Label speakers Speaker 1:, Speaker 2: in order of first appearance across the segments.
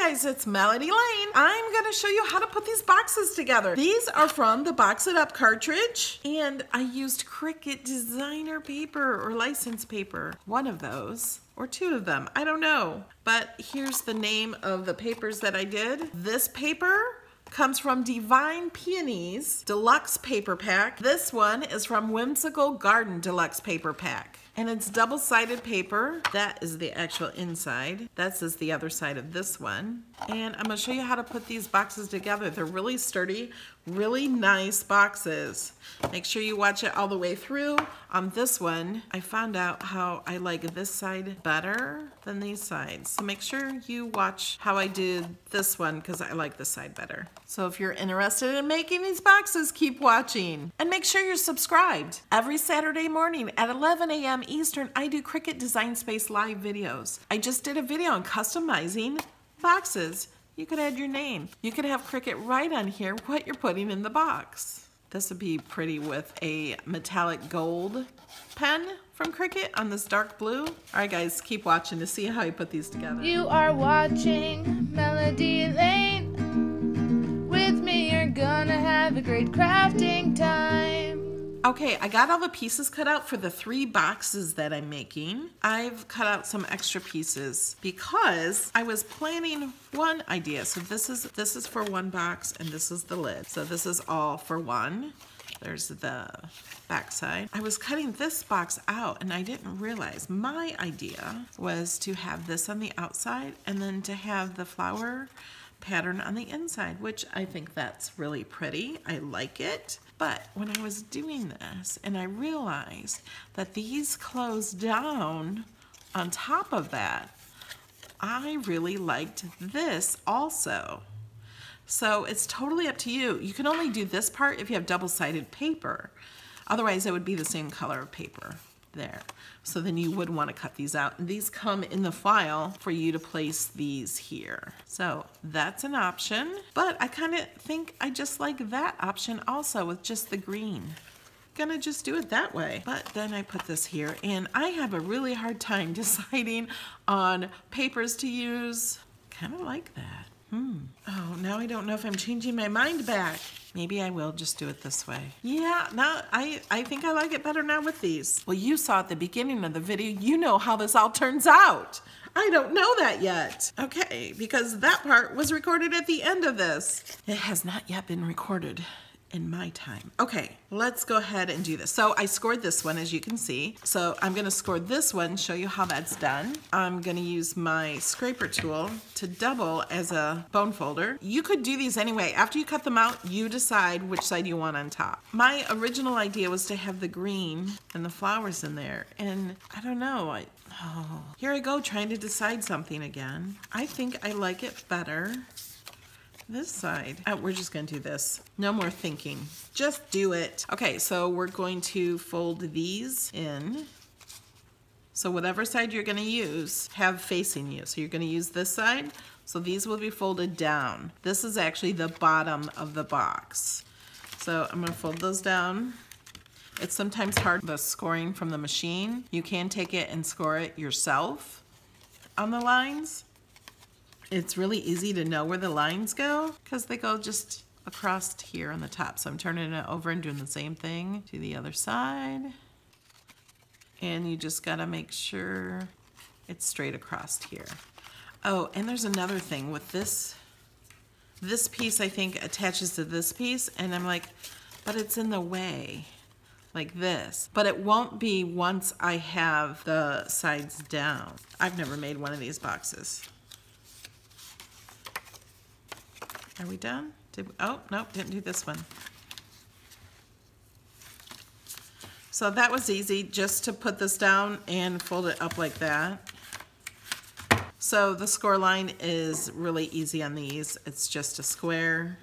Speaker 1: guys, it's Melody Lane. I'm gonna show you how to put these boxes together. These are from the Box It Up cartridge, and I used Cricut designer paper or license paper. One of those, or two of them, I don't know. But here's the name of the papers that I did. This paper comes from Divine Peonies Deluxe Paper Pack. This one is from Whimsical Garden Deluxe Paper Pack. And it's double-sided paper. That is the actual inside. That's the other side of this one. And I'm gonna show you how to put these boxes together. They're really sturdy, really nice boxes. Make sure you watch it all the way through. On this one, I found out how I like this side better than these sides. So make sure you watch how I did this one because I like this side better. So if you're interested in making these boxes, keep watching. And make sure you're subscribed. Every Saturday morning at 11 a.m. Eastern, I do Cricut Design Space live videos. I just did a video on customizing boxes. You could add your name. You could have Cricut write on here what you're putting in the box. This would be pretty with a metallic gold pen from Cricut on this dark blue. All right, guys, keep watching to see how I put these together.
Speaker 2: You are watching Melody Lane. With me, you're gonna have a great crafting time.
Speaker 1: Okay, I got all the pieces cut out for the 3 boxes that I'm making. I've cut out some extra pieces because I was planning one idea. So this is for one box and this is the lid. So this is all for one. There's the back side. I was cutting this box out and I didn't realize my idea was to have this on the outside and then to have the flower pattern on the inside, which I think that's really pretty. I like it. But when I was doing this and I realized that these close down on top of that, I really liked this also. So it's totally up to you. You can only do this part if you have double-sided paper. Otherwise, it would be the same color of paper there. So then you would want to cut these out. And these come in the file for you to place these here. So that's an option, but I kind of think I just like that option also with just the green. Gonna just do it that way. But then I put this here and I have a really hard time deciding on papers to use. Kind of like that. Oh, now I don't know if I'm changing my mind back. Maybe I will just do it this way. Yeah, now I think I like it better now with these. Well, you saw at the beginning of the video, you know how this all turns out. I don't know that yet. Okay, because that part was recorded at the end of this. It has not yet been recorded in my time. Okay, let's go ahead and do this. So I scored this one, as you can see. So I'm gonna score this one, show you how that's done. I'm gonna use my scraper tool to double as a bone folder. You could do these anyway. After you cut them out, you decide which side you want on top. My original idea was to have the green and the flowers in there. And I don't know, here I go trying to decide something again. I think I like it better this side. We're just gonna do this. No more thinking. Just do it. Okay, so we're going to fold these in. So whatever side you're gonna use, have facing you. So you're gonna use this side. So these will be folded down. This is actually the bottom of the box. So I'm gonna fold those down. It's sometimes hard, the scoring from the machine. You can take it and score it yourself on the lines. It's really easy to know where the lines go because they go just across here on the top. So I'm turning it over and doing the same thing to the other side. And you just gotta make sure it's straight across here. Oh, and there's another thing with this. This piece I think attaches to this piece and I'm like, but it's in the way, like this. But it won't be once I have the sides down. I've never made one of these boxes. Are we done? Oh, nope, didn't do this one. So that was easy, just to put this down and fold it up like that. So the score line is really easy on these. It's just a square.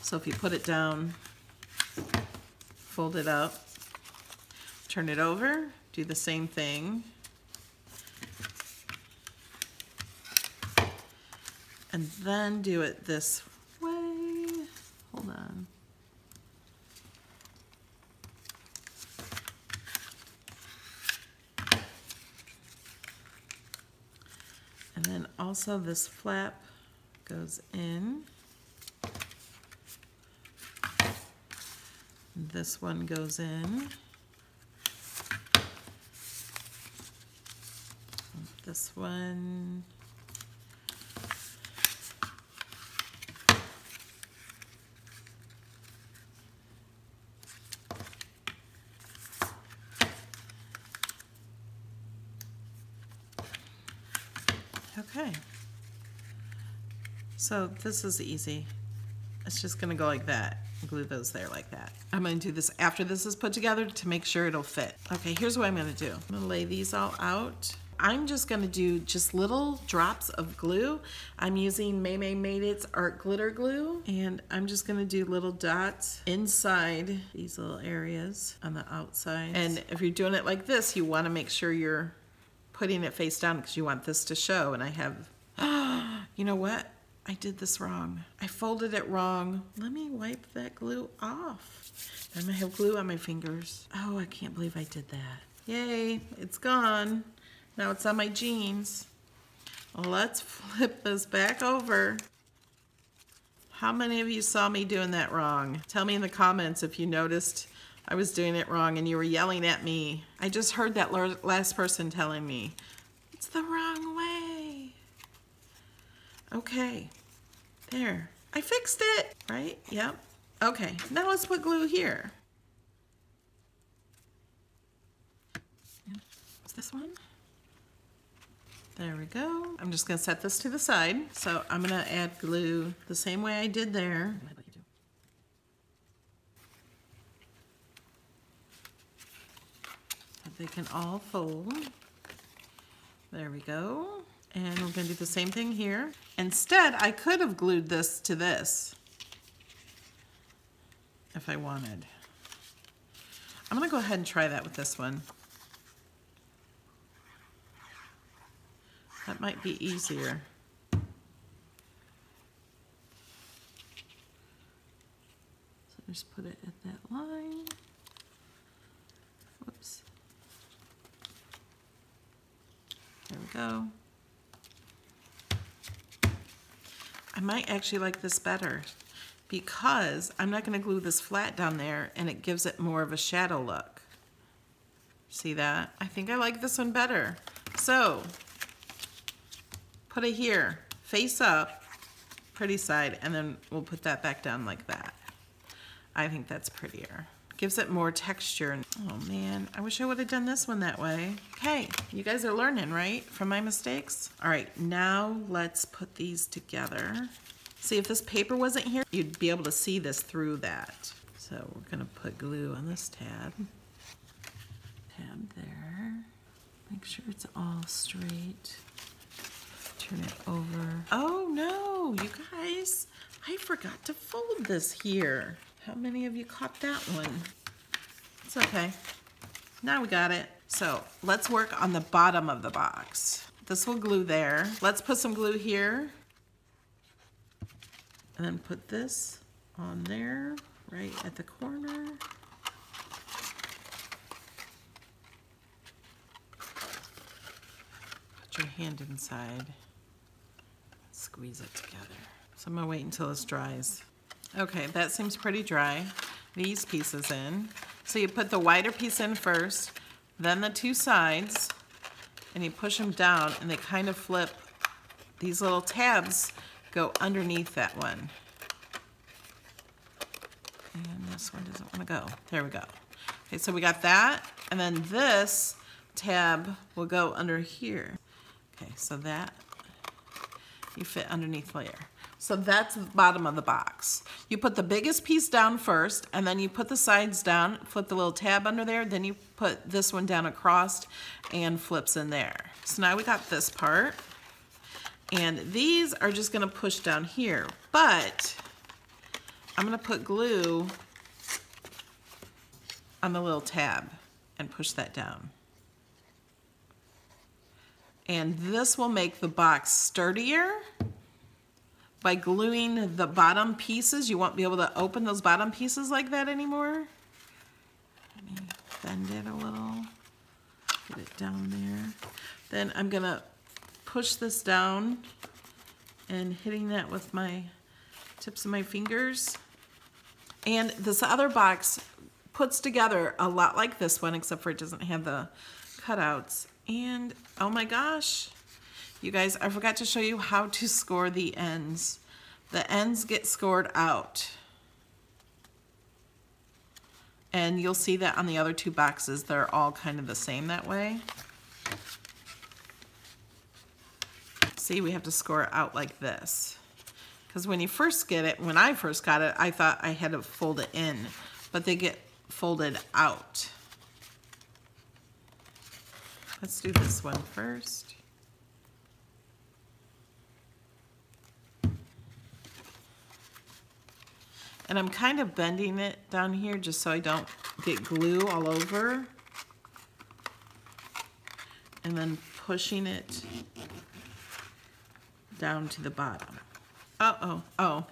Speaker 1: So if you put it down, fold it up, turn it over, do the same thing. And then do it this way. Hold on. And then also this flap goes in. This one goes in. This one. Okay. So this is easy. It's just gonna go like that. Glue those there like that. I'm gonna do this after this is put together to make sure it'll fit. Okay, here's what I'm gonna do. I'm gonna lay these all out. I'm just gonna do just little drops of glue. I'm using May Made It's Art Glitter Glue, and I'm just gonna do little dots inside these little areas on the outside. And if you're doing it like this, you wanna make sure you're putting it face down because you want this to show. And I have, you know what? I did this wrong. I folded it wrong. Let me wipe that glue off. I'm gonna have glue on my fingers. Oh, I can't believe I did that. Yay, it's gone. Now it's on my jeans. Let's flip this back over. How many of you saw me doing that wrong? Tell me in the comments if you noticed I was doing it wrong and you were yelling at me. I just heard that last person telling me, it's the wrong way. Okay, there. I fixed it, right? Yep. Okay, now let's put glue here. What's this one? There we go. I'm just gonna set this to the side. So I'm gonna add glue the same way I did there. So they can all fold. There we go. And we're gonna do the same thing here. Instead, I could have glued this to this if I wanted. I'm gonna go ahead and try that with this one. That might be easier. So just put it at that line. Whoops. There we go. I might actually like this better because I'm not going to glue this flat down there and it gives it more of a shadow look. See that? I think I like this one better. So put it here, face up, pretty side, and then we'll put that back down like that. I think that's prettier. Gives it more texture. Oh man, I wish I would have done this one that way. Okay, you guys are learning, right? From my mistakes? All right, now let's put these together. See, if this paper wasn't here, you'd be able to see this through that. So we're gonna put glue on this tab. Tab there. Make sure it's all straight. Turn it over. Oh no, you guys, I forgot to fold this here. How many of you caught that one? It's okay. Now we got it. So let's work on the bottom of the box. This will glue there. Let's put some glue here. And then put this on there, right at the corner. Put your hand inside. Squeeze it together. So I'm gonna wait until this dries. Okay, that seems pretty dry. These pieces in. So you put the wider piece in first, then the two sides, and you push them down and they kind of flip. These little tabs go underneath that one. And this one doesn't want to go. There we go. Okay, so we got that, and then this tab will go under here. Okay, so that you fit underneath layer. So that's the bottom of the box. You put the biggest piece down first, and then you put the sides down, flip the little tab under there, then you put this one down across and flips in there. So now we got this part, and these are just gonna push down here, but I'm gonna put glue on the little tab and push that down. And this will make the box sturdier. By gluing the bottom pieces, you won't be able to open those bottom pieces like that anymore. Let me bend it a little, get it down there. Then I'm gonna push this down and hitting that with my tips of my fingers. And this other box puts together a lot like this one, except for it doesn't have the cutouts. And oh my gosh, you guys, I forgot to show you how to score the ends. The ends get scored out. And you'll see that on the other two boxes, they're all kind of the same that way. See, we have to score it out like this. Because when you first get it, when I first got it, I thought I had to fold it in, but they get folded out. Let's do this one first. And I'm kind of bending it down here just so I don't get glue all over. And then pushing it down to the bottom. Uh-oh, oh.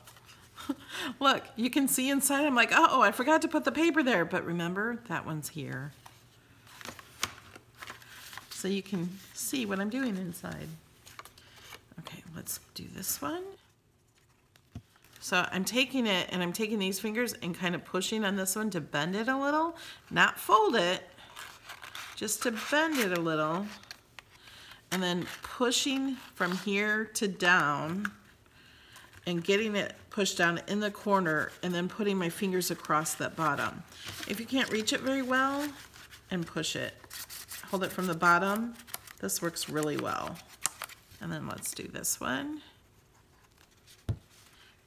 Speaker 1: Look, you can see inside. I'm like, uh-oh, I forgot to put the paper there. But remember, that one's here. So you can see what I'm doing inside. Okay, let's do this one. So I'm taking it and I'm taking these fingers and kind of pushing on this one to bend it a little. Not fold it, just to bend it a little. And then pushing from here to down and getting it pushed down in the corner and then putting my fingers across that bottom. If you can't reach it very well, and push it. Hold it from the bottom. This works really well. And then let's do this one.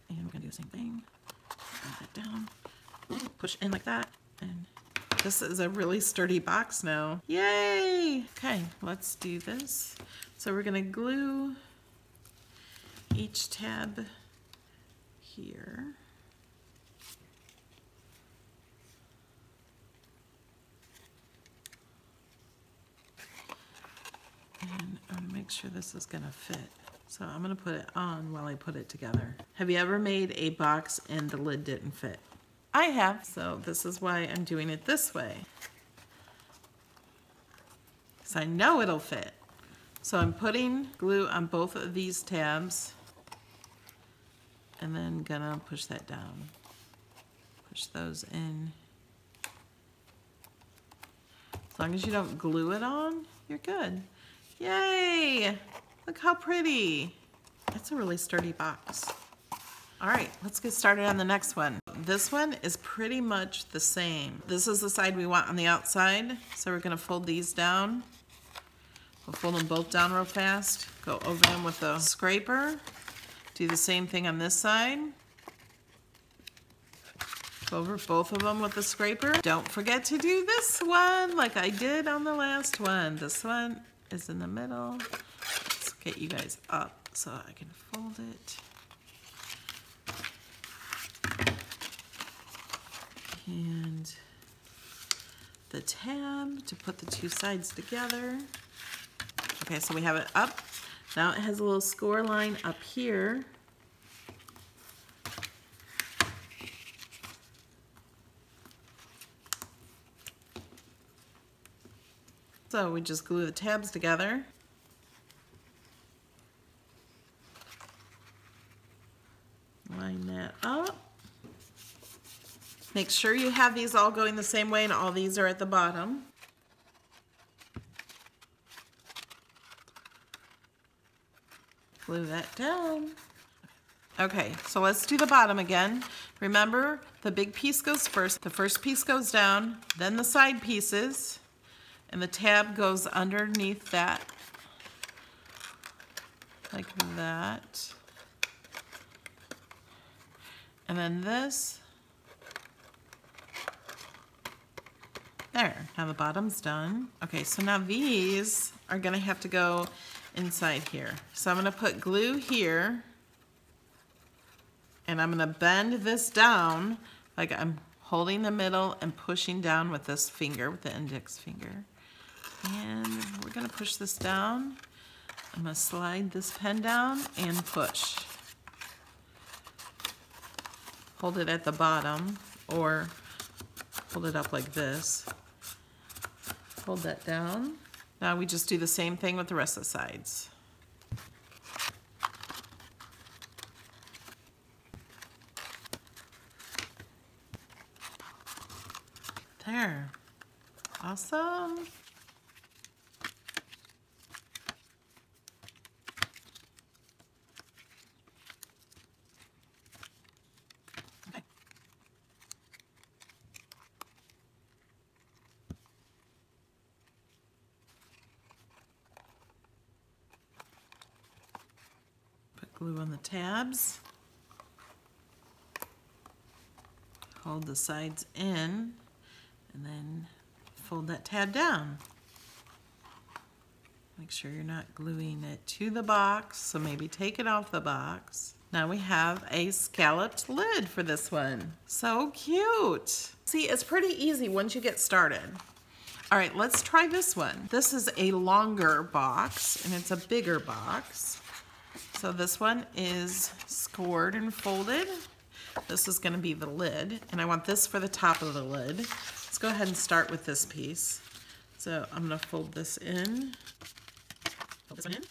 Speaker 1: And we're gonna do the same thing. Bring that down, push in like that. And this is a really sturdy box now. Yay! Okay, let's do this. So we're gonna glue each tab here. And I'm gonna make sure this is gonna fit. So I'm gonna put it on while I put it together. Have you ever made a box and the lid didn't fit? I have, so this is why I'm doing it this way. Because I know it'll fit. So I'm putting glue on both of these tabs and then gonna push that down. Push those in. As long as you don't glue it on, you're good. Yay! Look how pretty. That's a really sturdy box. All right, let's get started on the next one. This one is pretty much the same. This is the side we want on the outside. So we're gonna fold these down. We'll fold them both down real fast. Go over them with a scraper. Do the same thing on this side. Go over both of them with the scraper. Don't forget to do this one like I did on the last one. This one is in the middle. Let's get you guys up so I can fold it. And the tab to put the two sides together. Okay, so we have it up. Now it has a little score line up here. So we just glue the tabs together. Line that up. Make sure you have these all going the same way and all these are at the bottom. Glue that down. Okay, so let's do the bottom again. Remember, the big piece goes first. The first piece goes down, then the side pieces, and the tab goes underneath that, like that. And then this. There, now the bottom's done. Okay, so now these are gonna have to go inside here. So I'm gonna put glue here, and I'm gonna bend this down like I'm holding the middle and pushing down with this finger, with the index finger. And we're gonna push this down. I'm gonna slide this pen down and push. Hold it at the bottom or hold it up like this. Hold that down. Now we just do the same thing with the rest of the sides. There. Awesome. Okay. Put glue on the tabs. Hold the sides in and then fold that tab down. Make sure you're not gluing it to the box, so maybe take it off the box. Now we have a scalloped lid for this one. So cute. See, it's pretty easy once you get started. All right, let's try this one. This is a longer box and it's a bigger box. So this one is scored and folded. This is gonna be the lid, and I want this for the top of the lid. Let's go ahead and start with this piece. So I'm gonna fold this in. Fold this one in.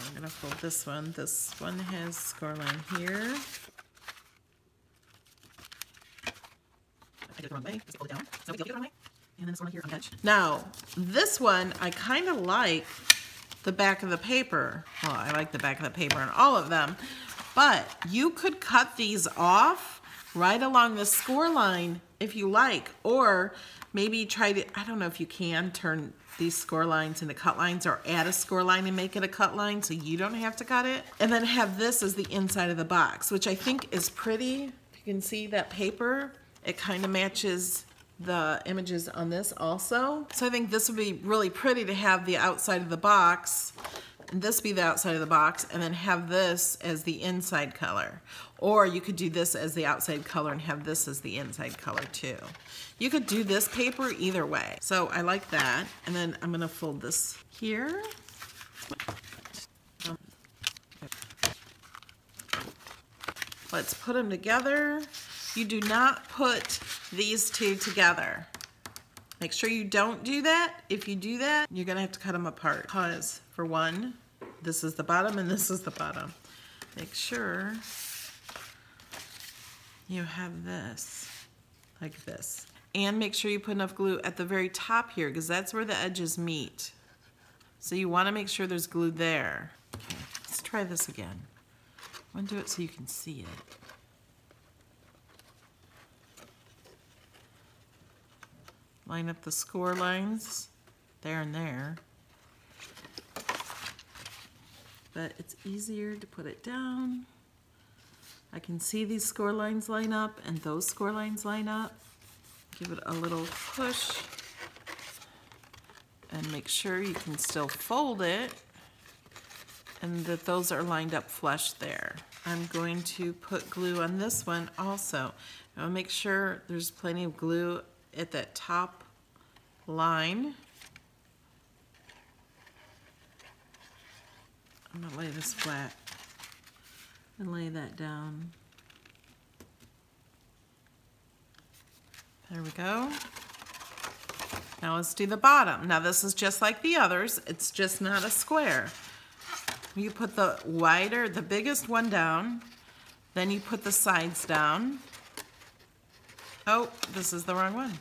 Speaker 1: I'm gonna fold this one. This one has score line here. I did it the wrong way. Let's fold it down. So we go the wrong way. And then this one here on the edge. Now, this one, I kind of like the back of the paper. Well, I like the back of the paper on all of them, but you could cut these off right along the score line if you like, or maybe try to, I don't know if you can turn these score lines into cut lines or add a score line and make it a cut line so you don't have to cut it. And then have this as the inside of the box, which I think is pretty. You can see that paper, it kind of matches the images on this also. So I think this would be really pretty to have the outside of the box, and this be the outside of the box, and then have this as the inside color. Or you could do this as the outside color and have this as the inside color too. You could do this paper either way. So I like that. And then I'm gonna fold this here. Let's put them together. You do not put these two together. Make sure you don't do that. If you do that, you're gonna have to cut them apart. Because for one, this is the bottom and this is the bottom. Make sure you have this, like this. And make sure you put enough glue at the very top here, because that's where the edges meet. So you wanna make sure there's glue there. Okay, let's try this again. I'm gonna do it so you can see it. Line up the score lines there and there. But it's easier to put it down. I can see these score lines line up and those score lines line up. Give it a little push and make sure you can still fold it and that those are lined up flush there. I'm going to put glue on this one also. I'll make sure there's plenty of glue at that top line. I'm gonna lay this flat and lay that down. There we go. Now let's do the bottom. Now this is just like the others, it's just not a square. You put the wider, the biggest one down, then you put the sides down. Oh, this is the wrong one.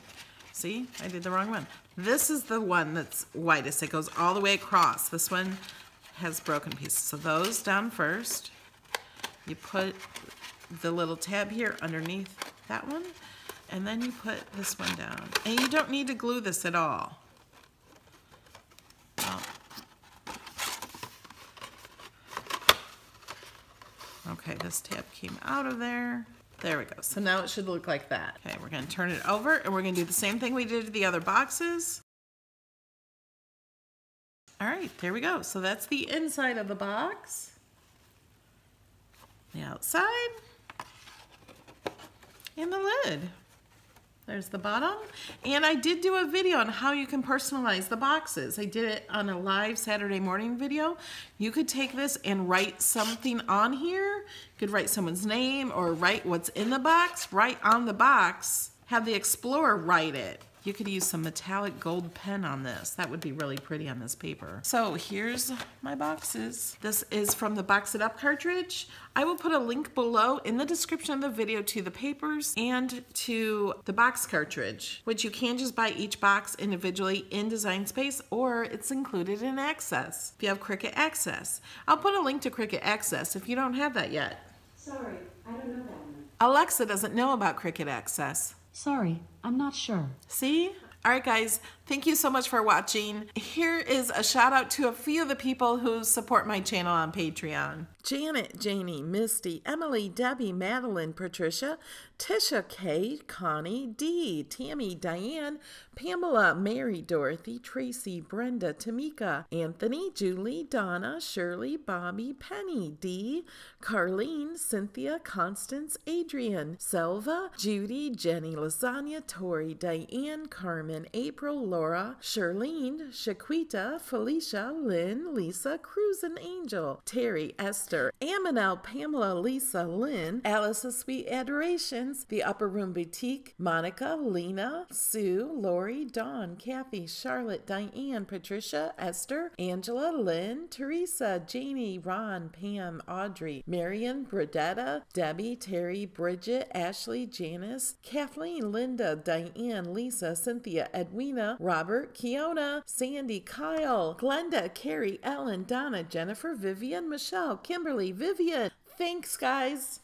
Speaker 1: See, I did the wrong one. This is the one that's widest. It goes all the way across. This one has broken pieces. So those down first. You put the little tab here underneath that one, and then you put this one down. And you don't need to glue this at all. Oh. Okay, this tab came out of there. There we go. So now it should look like that. Okay, we're going to turn it over and we're going to do the same thing we did to the other boxes. All right, there we go. So that's the inside of the box. The outside. And the lid. There's the bottom. And I did do a video on how you can personalize the boxes. I did it on a live Saturday morning video. You could take this and write something on here. You could write someone's name or write what's in the box. Write on the box. Have the Explorer write it. You could use some metallic gold pen on this. That would be really pretty on this paper. So here's my boxes. This is from the Box It Up cartridge. I will put a link below in the description of the video to the papers and to the box cartridge, which you can just buy each box individually in Design Space, or it's included in Access if you have Cricut Access. I'll put a link to Cricut Access if you don't have that yet.
Speaker 3: Sorry, I don't know that one.
Speaker 1: Alexa doesn't know about Cricut Access.
Speaker 3: Sorry, I'm not sure.
Speaker 1: See? All right, guys, thank you so much for watching. Here is a shout out to a few of the people who support my channel on Patreon. Janet, Janie, Misty, Emily, Debbie, Madeline, Patricia, Tisha, K, Connie, Dee, Tammy, Diane, Pamela, Mary, Dorothy, Tracy, Brenda, Tamika, Anthony, Julie, Donna, Shirley, Bobby, Penny, Dee, Carlene, Cynthia, Constance, Adrian, Selva, Judy, Jenny, Lasagna, Tori, Diane, Carmen, April, Laura, Charlene, Shaquita, Felicia, Lynn, Lisa, Cruz and Angel, Terry, Esther, Aminel, Pamela, Lisa, Lynn, Alice's Sweet Adorations, The Upper Room Boutique, Monica, Lena, Sue, Lori, Dawn, Kathy, Charlotte, Diane, Patricia, Esther, Angela, Lynn, Teresa, Janie, Ron, Pam, Audrey, Marion, Bradetta, Debbie, Terry, Bridget, Ashley, Janice, Kathleen, Linda, Diane, Lisa, Cynthia, Edwina, Robert, Kiona, Sandy, Kyle, Glenda, Carrie, Ellen, Donna, Jennifer, Vivian, Michelle, Kimberly, Vivian. Thanks, guys.